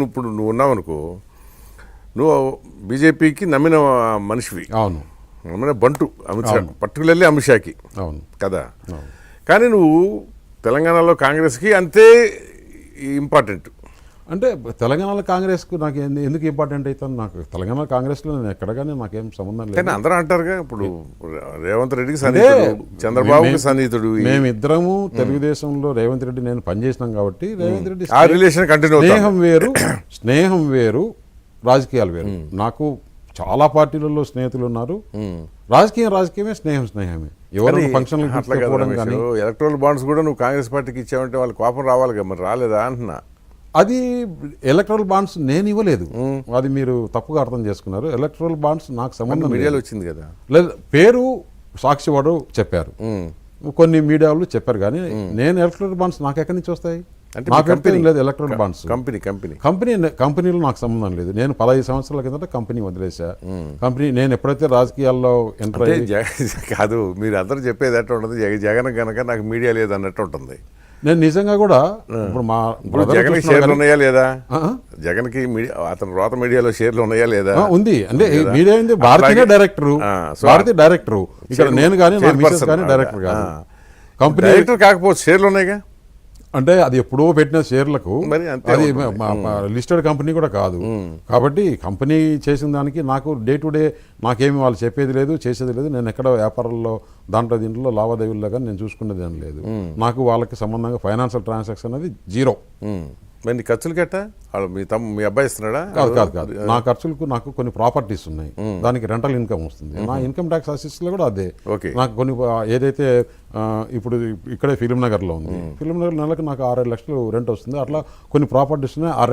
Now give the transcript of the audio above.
ఇప్పుడు నువ్వు ఉన్నావు అనుకో, నువ్వు బీజేపీకి నమ్మిన మనిషివి, అవును, నమ్మిన బంటు అమిత్ షా, పర్టికులర్లీ అమిత్ షాకి అవును కదా. కానీ నువ్వు తెలంగాణలో కాంగ్రెస్కి అంతే ఇంపార్టెంట్. అంటే తెలంగాణలో కాంగ్రెస్కు నాకు ఎందుకు ఇంపార్టెంట్ అవుతాను? నాకు తెలంగాణ కాంగ్రెస్లో నేను ఎక్కడ కానీ నాకేం సంబంధం లేదు. కానీ అందరూ అంటారుగా, ఇప్పుడు రేవంత్ రెడ్డికి సన్నిహితుడు, చంద్రబాబుకి సన్నిహితుడు, మేమిద్దరము తెలుగుదేశంలో రేవంత్ రెడ్డి నేను పనిచేసినాం కాబట్టి రేవంత్ రెడ్డి ఆ రిలేషన్ కంటిన్యూ స్నేహం వేరు రాజకీయాలు వేరు. నాకు చాలా పార్టీలలో స్నేహితులు ఉన్నారు. రాజకీయమే, స్నేహమే. ఎవరు ఫంక్షన్లు కానీ ఎలక్ట్రల్ బాండ్స్ కూడా నువ్వు కాంగ్రెస్ పార్టీకి ఇచ్చావంటే వాళ్ళ కోపం రావాలిగా, మరి రాలేదా అంటున్నా. అది ఎలక్ట్రల్ బాండ్స్ నేను ఇవ్వలేదు, అది మీరు తప్పుగా అర్థం చేసుకున్నారు. ఎలక్ట్రల్ బాండ్స్ నాకు సంబంధం మీడియాలో వచ్చింది కదా, లేదు పేరు సాక్షివాడు చెప్పారు, కొన్ని మీడియాలు చెప్పారు, కానీ నేను ఎలక్ట్రల్ బాండ్స్ నాకు ఎక్కడి నుంచి వస్తాయి? నాకు కంపెనీ లేదు. ఎలక్ట్రల్ బాండ్స్ కంపెనీలో నాకు సంబంధం లేదు. నేను 15 సంవత్సరాల కిందట కంపెనీ వదిలేసా. కంపెనీ నేను ఎప్పుడైతే రాజకీయాల్లో ఎంటర్ కాదు, మీరు అందరూ చెప్పేది ఎట్లా ఉంటుంది, జగన్ కనుక నాకు మీడియా లేదు అన్నట్టు ఉంటుంది. నేను నిజంగా కూడా ఇప్పుడు మా జగన్ షేర్లు ఉన్నాయా లేదా, జగన్ కి అతను రోత మీడియాలో షేర్లు ఉన్నాయా లేదా? ఉంది. అంటే మీడియా ఉంది, భారతీయ డైరెక్టరు ఇక్కడ నేను కానీ నా మిసెస్ కానీ డైరెక్టర్ కాదు. కంపెనీ డైరెక్టర్ కాకపోతే షేర్లు ఉన్నాయిగా. అంటే అది ఎప్పుడో పెట్టిన షేర్లకు, అది లిస్టెడ్ కంపెనీ కూడా కాదు. కాబట్టి కంపెనీ చేసిన దానికి నాకు డే టు డే నాకేమి వాళ్ళు చెప్పేది లేదు, చేసేది లేదు. నేను ఎక్కడ వ్యాపారాల్లో దీంట్లో లావాదేవీల్లో కానీ నేను చూసుకునేది ఏం లేదు. నాకు వాళ్ళకి సంబంధంగా ఫైనాన్షియల్ ట్రాన్సాక్షన్ అనేది జీరో. మరి నీ ఖర్చులు గట్టా మీ అబ్బాయి ఇస్తున్నాడా? కాదు. నా ఖర్చులకు నాకు కొన్ని ప్రాపర్టీస్ ఉన్నాయి, దానికి రెంటల్ ఇన్కమ్ వస్తుంది. నా ఇన్కమ్ ట్యాక్స్ అసిస్ట్లో కూడా అదే. నాకు కొన్ని ఏదైతే ఇప్పుడు ఇక్కడే ఫిలిం నగర్లో ఉంది, ఫిలిం నగర్ నెలకు నాకు 6-7 లక్షలు రెంట్ వస్తుంది. అట్లా కొన్ని ప్రాపర్టీస్ ఉన్నాయి.